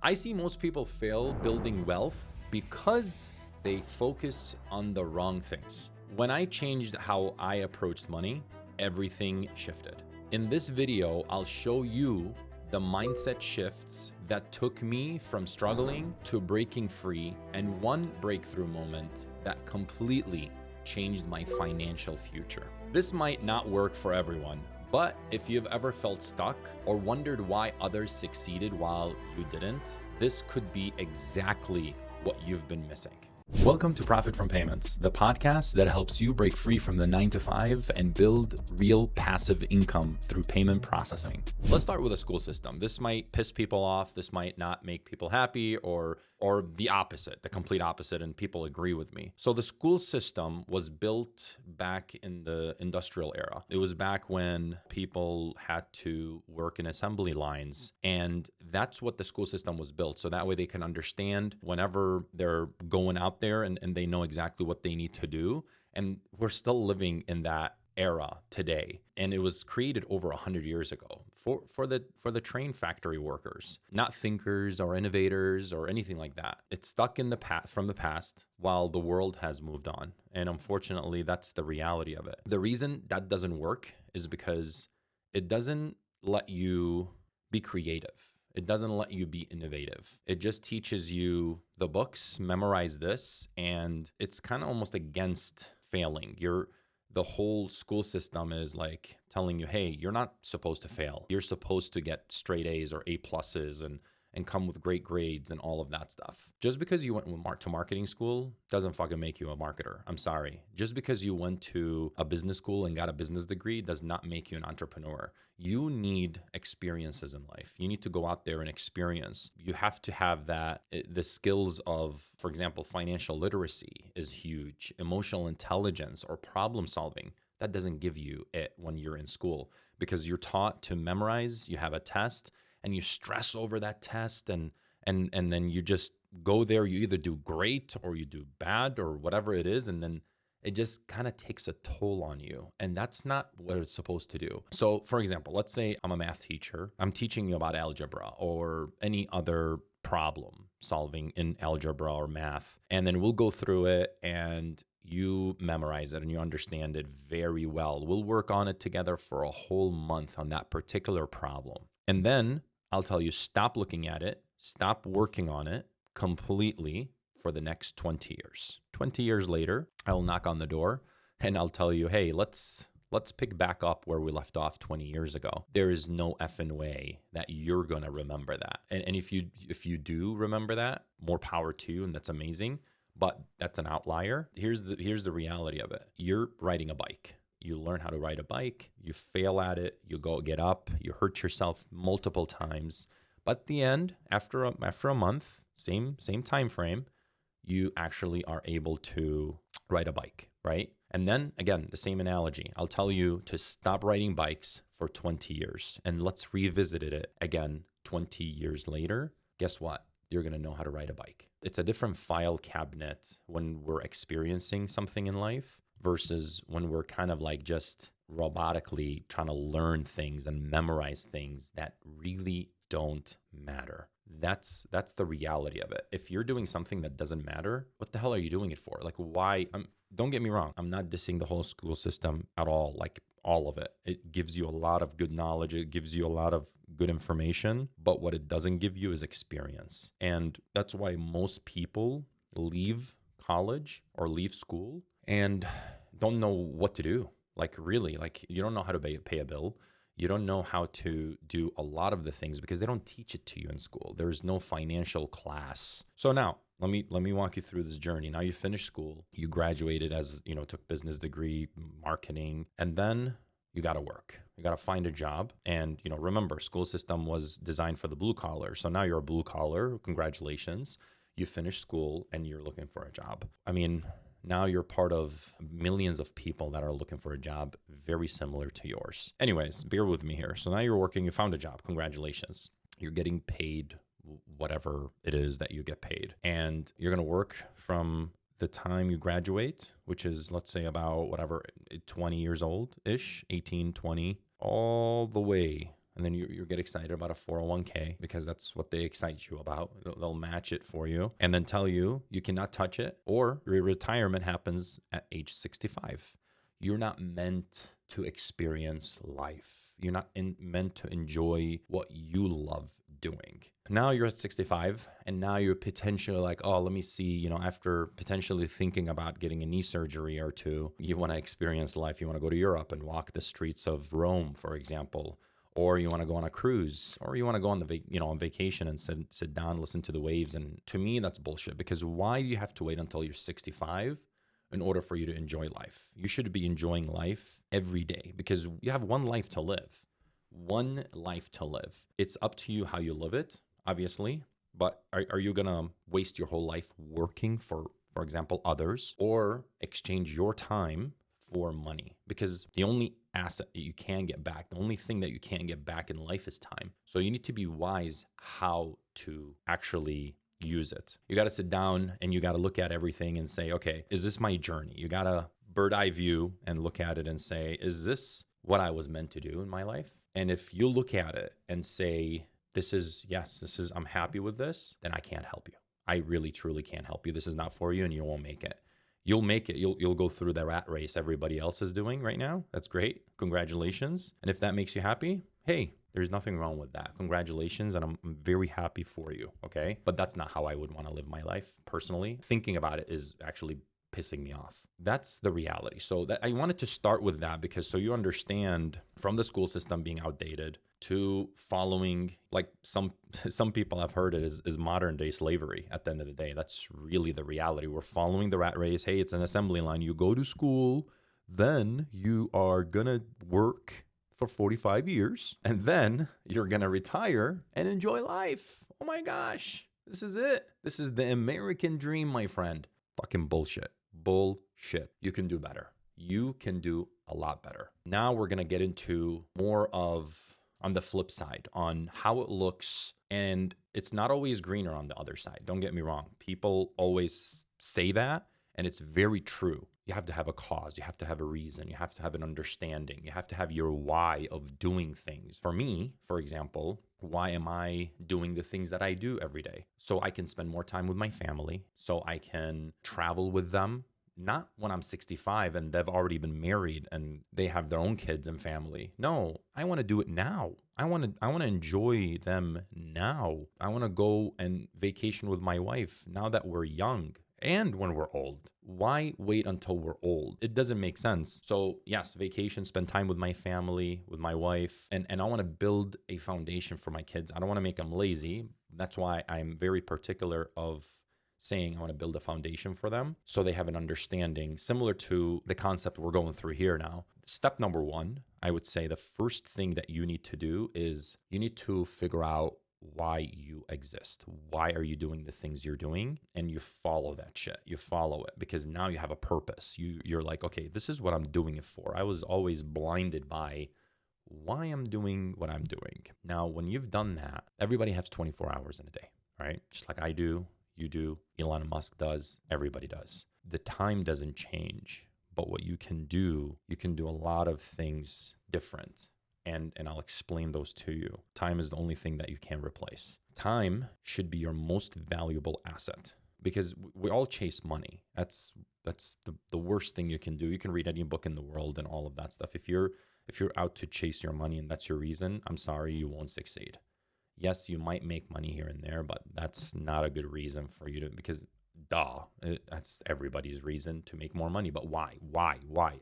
I see most people fail building wealth because they focus on the wrong things. When I changed how I approached money, everything shifted. In this video, I'll show you the mindset shifts that took me from struggling to breaking free, and one breakthrough moment that completely changed my financial future. This might not work for everyone, but if you've ever felt stuck or wondered why others succeeded while you didn't, this could be exactly what you've been missing. Welcome to Profit from Payments, the podcast that helps you break free from the 9-to-5 and build real passive income through payment processing. Let's start with a school system. This might piss people off. This might not make people happy, or the opposite, the complete opposite, and people agree with me. So the school system was built back in the industrial era. It was back when people had to work in assembly lines, and that's what the school system was built. So that way they can understand whenever they're going out there and they know exactly what they need to do. And we're still living in that era today. And it was created over 100 years ago for the train factory workers, not thinkers or innovators or anything like that. It's stuck in the past, from the past, while the world has moved on. And unfortunately, that's the reality of it. The reason that doesn't work is because it doesn't let you be creative. It doesn't let you be innovative. It just teaches you the books, memorize this, and it's kind of almost against failing. The whole school system is like telling you, hey, you're not supposed to fail. You're supposed to get straight A's or A pluses and come with great grades and all of that stuff. Just because you went to marketing school doesn't fucking make you a marketer. I'm sorry. Just because you went to a business school and got a business degree does not make you an entrepreneur. You need experiences in life. You need to go out there and experience. You have to have the skills of, for example, financial literacy is huge. Emotional intelligence or problem solving. That doesn't give you it when you're in school because you're taught to memorize. You have a test and you stress over that test and then you just go there. You either do great or you do bad or whatever it is. And then it just kind of takes a toll on you. And that's not what it's supposed to do. So for example, let's say I'm a math teacher. I'm teaching you about algebra or any other problem solving in algebra or math. And then we'll go through it and you memorize it and you understand it very well. We'll work on it together for a whole month on that particular problem. And then I'll tell you, stop looking at it, stop working on it completely for the next 20 years. 20 years later, I'll knock on the door and I'll tell you, hey, let's pick back up where we left off 20 years ago. There is no effing way that you're going to remember that. And if you do remember that, more power to you, and that's amazing. But that's an outlier. Here's the reality of it. You're riding a bike. You learn how to ride a bike, you fail at it, you go get up, you hurt yourself multiple times. But at the end, after a month, same time frame, you actually are able to ride a bike, right? And then again, the same analogy. I'll tell you to stop riding bikes for 20 years and let's revisit it again 20 years later. Guess what? You're going to know how to ride a bike. It's a different file cabinet when we're experiencing something in life versus when we're kind of like just robotically trying to learn things and memorize things that really don't matter. That's the reality of it. If you're doing something that doesn't matter, what the hell are you doing it for? Like, why? Don't get me wrong. I'm not dissing the whole school system at all, like all of it. It gives you a lot of good knowledge. It gives you a lot of good information, but what it doesn't give you is experience. And that's why most people leave college or leave school and don't know what to do. Like really, like you don't know how to pay a bill. You don't know how to do a lot of the things because they don't teach it to you in school. There's no financial class. So now let me walk you through this journey. Now you finished school, you graduated as, took business degree, marketing, and then you got to work. You got to find a job. And, remember, school system was designed for the blue collar. So now you're a blue collar. Congratulations. You finished school and you're looking for a job. I mean, now you're part of millions of people that are looking for a job very similar to yours. Anyways, bear with me here. So now you're working, you found a job. Congratulations. You're getting paid whatever it is that you get paid. And you're going to work from the time you graduate, which is, let's say, about 20 years old-ish, 18, 20, all the way And then you get excited about a 401k because that's what they excite you about. They'll match it for you and then tell you you cannot touch it, or your retirement happens at age 65. You're not meant to experience life. You're not meant to enjoy what you love doing. Now you're at 65 and now you're potentially like, oh, let me see, after potentially thinking about getting a knee surgery or two, you want to experience life. You want to go to Europe and walk the streets of Rome, for example, or you want to go on a cruise, or you want to go on on vacation and sit down, listen to the waves. And to me, that's bullshit, because why do you have to wait until you're 65 in order for you to enjoy life? You should be enjoying life every day, because you have one life to live. One life to live. It's up to you how you live it, obviously, but are you gonna waste your whole life working for example, others, or exchange your time for money? Because the only asset that you can get back, the only thing that you can't get back in life is time. So you need to be wise how to actually use it. You got to sit down and you got to look at everything and say, okay, is this my journey? You got to bird eye view and look at it and say, is this what I was meant to do in my life? And if you look at it and say, I'm happy with this, then I can't help you. I really, truly can't help you. This is not for you, and you won't make it. You'll make it. You'll go through the rat race everybody else is doing right now. That's great. Congratulations. And if that makes you happy, hey, there's nothing wrong with that. Congratulations. And I'm very happy for you. Okay. But that's not how I would want to live my life personally. Thinking about it is actually pissing me off. That's the reality. So that I wanted to start with that, because so you understand, from the school system being outdated to following, like some people have heard it is modern day slavery. At the end of the day, that's really the reality. We're following the rat race. Hey, it's an assembly line. You go to school, then you are gonna work for 45 years, and then you're gonna retire and enjoy life. Oh my gosh, this is it. This is the American dream, my friend. Fucking bullshit. Bullshit. You can do better. You can do a lot better. Now we're going to get into more of, on the flip side, on how it looks. And it's not always greener on the other side. Don't get me wrong. People always say that, and it's very true. You have to have a cause. You have to have a reason. You have to have an understanding. You have to have your why of doing things. For me, for example, why am I doing the things that I do every day? So I can spend more time with my family, so I can travel with them. Not when I'm 65 and they've already been married and they have their own kids and family. No, I want to do it now. I want to enjoy them now. I want to go and vacation with my wife now that we're young. And when we're old. Why wait until we're old? It doesn't make sense. So yes, vacation, spend time with my family, with my wife, and I want to build a foundation for my kids. I don't want to make them lazy. That's why I'm very particular of saying I want to build a foundation for them so they have an understanding similar to the concept we're going through here now. Step number one, I would say the first thing that you need to do is you need to figure out why you exist. Why are you doing the things you're doing? And you follow that shit. You follow it because now you have a purpose. You're like, okay, this is what I'm doing it for. I was always blinded by why I'm doing what I'm doing. Now, when you've done that, everybody has 24 hours in a day, right? Just like I do, you do, Elon Musk does, everybody does. The time doesn't change, but what you can do a lot of things different. And I'll explain those to you. Time is the only thing that you can replace. Time should be your most valuable asset because we all chase money. That's the worst thing you can do. You can read any book in the world and all of that stuff. If you're out to chase your money and that's your reason, I'm sorry, you won't succeed. Yes, you might make money here and there, but that's not a good reason for you to, because that's everybody's reason to make more money. But why?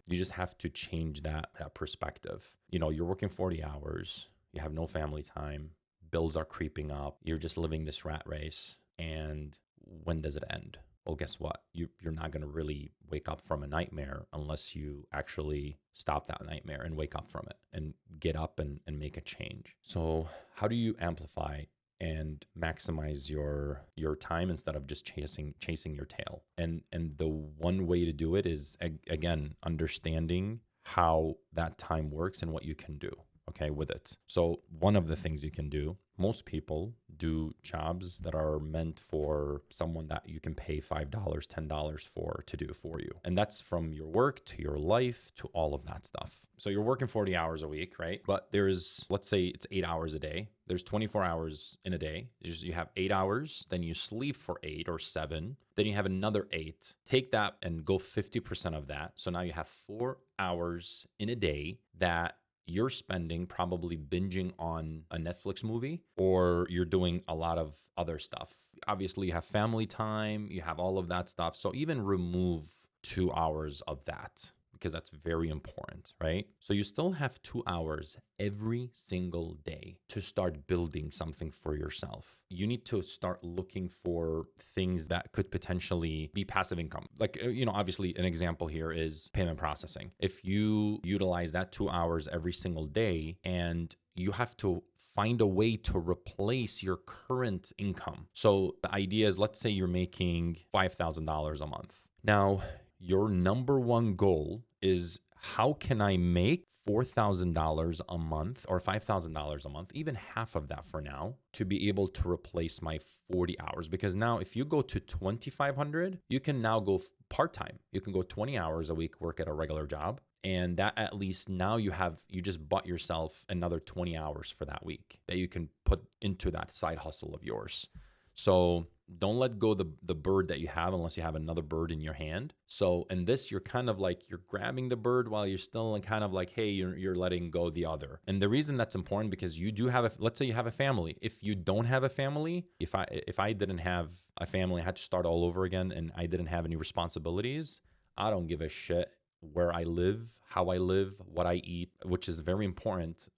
You just have to change that perspective. You're working 40 hours, you have no family time, bills are creeping up, you're just living this rat race. And when does it end? Well, guess what? You're not going to really wake up from a nightmare unless you actually stop that nightmare and wake up from it and get up and make a change. So how do you amplify and maximize your time instead of just chasing your tail? And the one way to do it is, again, understanding how that time works and what you can do. okay, with it. So one of the things you can do, most people do jobs that are meant for someone that you can pay $5, $10 for to do for you. And that's from your work to your life to all of that stuff. So you're working 40 hours a week, right? But there's, let's say it's 8 hours a day. There's 24 hours in a day. You have 8 hours, then you sleep for 8 or 7, then you have another 8. Take that and go 50% of that. So now you have 4 hours in a day that you're spending probably binging on a Netflix movie, or you're doing a lot of other stuff. Obviously, you have family time, you have all of that stuff. So even remove 2 hours of that, because that's very important, right? So you still have 2 hours every single day to start building something for yourself. You need to start looking for things that could potentially be passive income. Like, obviously an example here is payment processing. If you utilize that 2 hours every single day, and you have to find a way to replace your current income. So the idea is, let's say you're making $5,000 a month. Now, your number one goal is, how can I make $4,000 a month or $5,000 a month, even half of that for now, to be able to replace my 40 hours? Because now if you go to 2,500, you can now go part-time. You can go 20 hours a week, work at a regular job. And that, at least now you just bought yourself another 20 hours for that week that you can put into that side hustle of yours. So don't let go the bird that you have unless you have another bird in your hand. So in this, you're kind of like, you're grabbing the bird while you're still kind of like, hey, you're letting go the other. And the reason that's important, because you do have let's say you have a family. If you don't have a family, if I didn't have a family, I had to start all over again, and I didn't have any responsibilities, I don't give a shit where I live, how I live, what I eat, which is very important.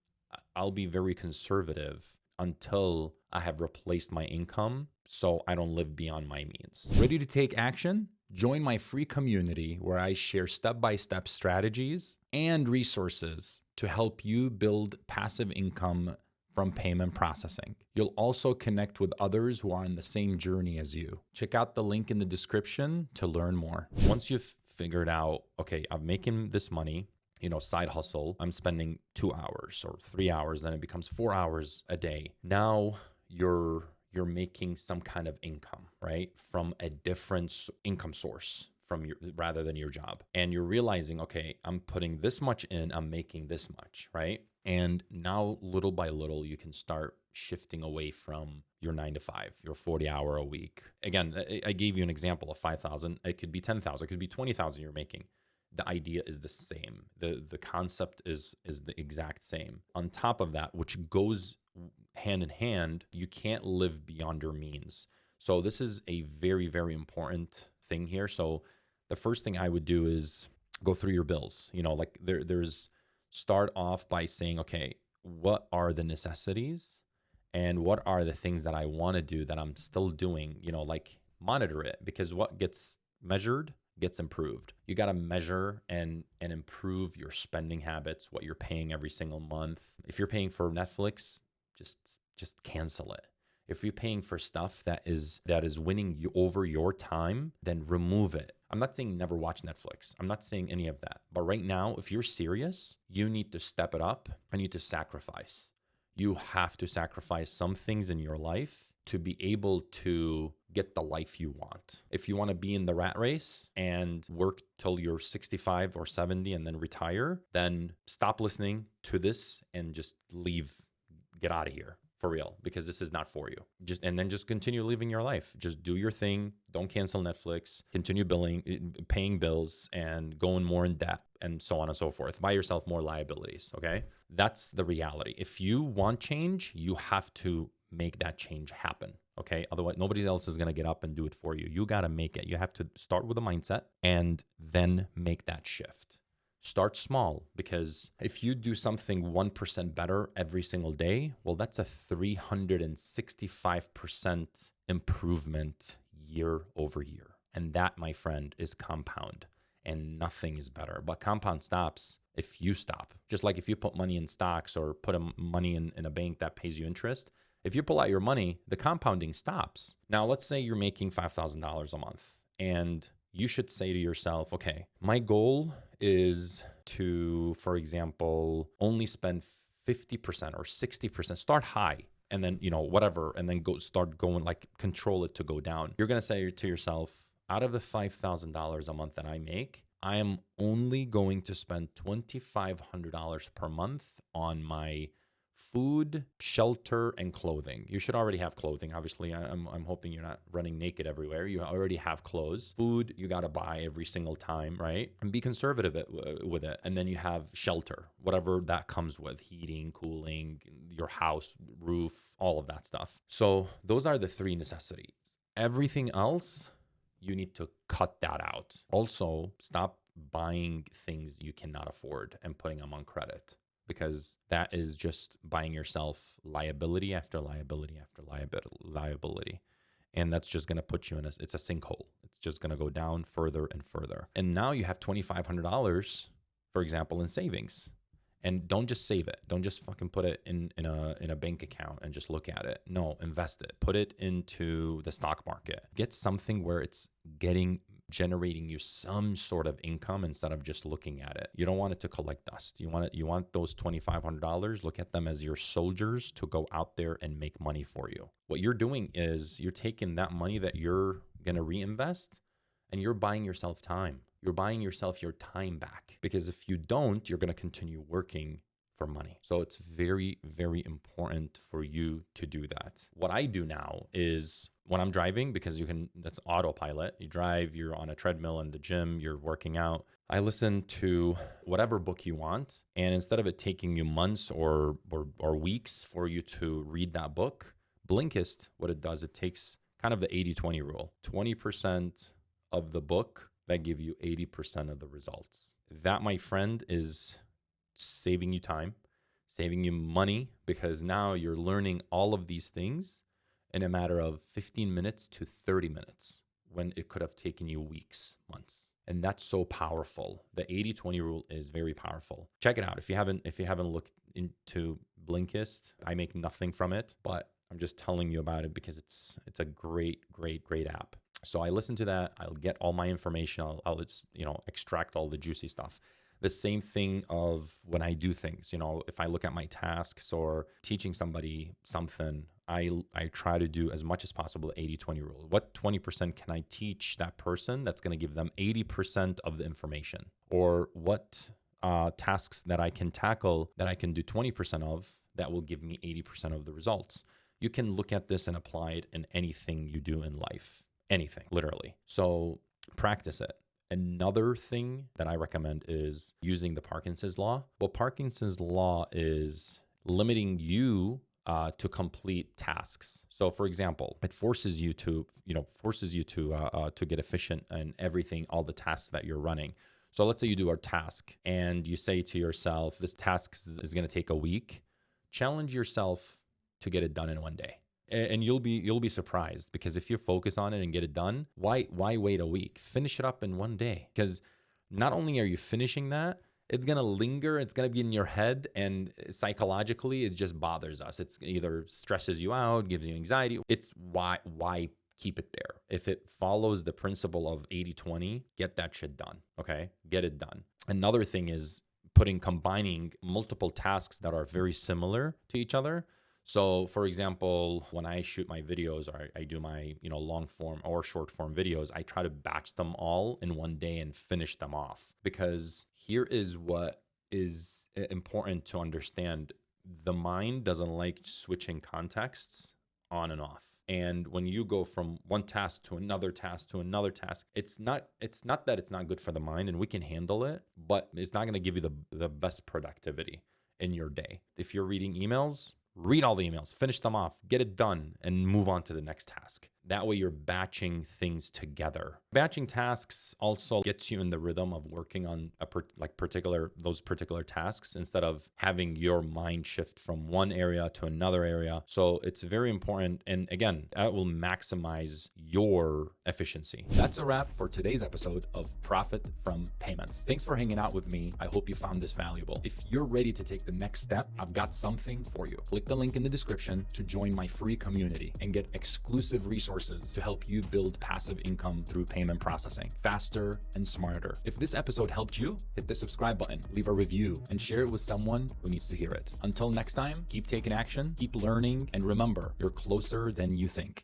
I'll be very conservative until I have replaced my income, so I don't live beyond my means. Ready to take action? Join my free community where I share step-by-step strategies and resources to help you build passive income from payment processing. You'll also connect with others who are on the same journey as you. Check out the link in the description to learn more. Once you've figured out, okay, I'm making this money, side hustle, I'm spending 2 hours or 3 hours, then it becomes 4 hours a day. Now you're making some kind of income, right? From a different income source rather than your job. And you're realizing, okay, I'm putting this much in, I'm making this much, right? And now little by little, you can start shifting away from your 9 to 5, your 40-hour a week. Again, I gave you an example of 5,000. It could be 10,000, it could be 20,000 you're making. The idea is the same. The concept is the exact same. On top of that, which goes hand in hand, you can't live beyond your means. So this is a very, very important thing here. So the first thing I would do is go through your bills. There's start off by saying, okay, what are the necessities and what are the things that I want to do that I'm still doing? Monitor it, because what gets measured gets improved. You got to measure and improve your spending habits, what you're paying every single month. If you're paying for Netflix, just cancel it. If you're paying for stuff that is winning you over your time, then remove it. I'm not saying never watch Netflix. I'm not saying any of that. But right now, if you're serious, you need to step it up. You need to sacrifice. You have to sacrifice some things in your life to be able to get the life you want. If you want to be in the rat race and work till you're 65 or 70 and then retire, then stop listening to this and just leave, get out of here. For real, because this is not for you. And then just continue living your life. Just do your thing. Don't cancel Netflix. Continue paying bills, and going more in debt, and so on and so forth. Buy yourself more liabilities, okay? That's the reality. If you want change, you have to make that change happen, okay? Otherwise, nobody else is going to get up and do it for you. You got to make it. You have to start with a mindset and then make that shift. Start small, because if you do something 1% better every single day, well, that's a 365% improvement year over year. And that, my friend, is compound, and nothing is better. But compound stops if you stop. Just like if you put money in stocks or put money in a bank that pays you interest, if you pull out your money, the compounding stops. Now, let's say you're making $5,000 a month, and you should say to yourself, okay, my goal is to, for example, only spend 50% or 60%. Start high and then, whatever, and then start going, like, control it to go down. You're going to say to yourself, out of the $5,000 a month that I make, I am only going to spend $2,500 per month on my food, shelter, and clothing. You should already have clothing. Obviously, I'm hoping you're not running naked everywhere. You already have clothes. Food, you got to buy every single time, right? And be conservative with it. And then you have shelter, whatever that comes with: heating, cooling, your house, roof, all of that stuff. So those are the three necessities. Everything else, you need to cut that out. Also, stop buying things you cannot afford and putting them on credit, because that is just buying yourself liability after liability after liability. And that's just going to put you in it's a sinkhole. It's just going to go down further and further. And now you have $2,500, for example, in savings. And don't just save it. Don't just fucking put it in a bank account and just look at it. No, invest it. Put it into the stock market. Get something where it's generating you some sort of income instead of just looking at it. You don't want it to collect dust. You want those $2,500. Look at them as your soldiers to go out there and make money for you. What you're doing is you're taking that money that you're going to reinvest and you're buying yourself time. You're buying yourself your time back, because if you don't, you're going to continue working for money. So it's very, very important for you to do that. What I do now is when I'm driving, because that's autopilot. You drive, you're on a treadmill in the gym, you're working out. I listen to whatever book you want. And instead of it taking you months or weeks for you to read that book, Blinkist, what it does, it takes kind of the 80-20 rule. 20% of the book that give you 80% of the results. That, my friend, is saving you time, saving you money, because now you're learning all of these things in a matter of 15 minutes to 30 minutes when it could have taken you weeks, months. And that's so powerful. The 80-20 rule is very powerful. Check it out. If you haven't looked into Blinkist, I make nothing from it, but I'm just telling you about it because it's a great app. So I listen to that. I'll get all my information. I'll extract all the juicy stuff. The same thing of when I do things, if I look at my tasks or teaching somebody something, I try to do as much as possible the 80-20 rule. What 20% can I teach that person that's going to give them 80% of the information? Or what tasks that I can tackle that I can do 20% of that will give me 80% of the results? You can look at this and apply it in anything you do in life. Anything, literally. So practice it. Another thing that I recommend is using the Parkinson's law. Well, Parkinson's law is limiting you to complete tasks. So, for example, it forces you to get efficient in everything, all the tasks that you're running. So let's say you do a task and you say to yourself, this task is going to take a week. Challenge yourself to get it done in one day. And you'll be surprised, because if you focus on it and get it done, why wait a week? Finish it up in one day, because not only are you finishing that, it's going to linger, it's going to be in your head, and psychologically it just bothers us. It's either stresses you out, gives you anxiety. It's why keep it there. If it follows the principle of 80-20, get that shit done, okay? Get it done. Another thing is combining multiple tasks that are very similar to each other. So, for example, when I shoot my videos, or I do my long form or short form videos, I try to batch them all in one day and finish them off. Because here is what is important to understand. The mind doesn't like switching contexts on and off. And when you go from one task to another task to another task, it's not that it's not good for the mind, and we can handle it, but it's not going to give you the best productivity in your day. If you're reading emails, read all the emails, finish them off, get it done, and move on to the next task. That way you're batching things together. Batching tasks also gets you in the rhythm of working on those particular tasks, instead of having your mind shift from one area to another area. So it's very important. And again, that will maximize your efficiency. That's a wrap for today's episode of Profit from Payments. Thanks for hanging out with me. I hope you found this valuable. If you're ready to take the next step, I've got something for you. Click the link in the description to join my free community and get exclusive resources courses to help you build passive income through payment processing faster and smarter. If this episode helped you, hit the subscribe button, leave a review, and share it with someone who needs to hear it. Until next time, keep taking action, keep learning, and remember, you're closer than you think.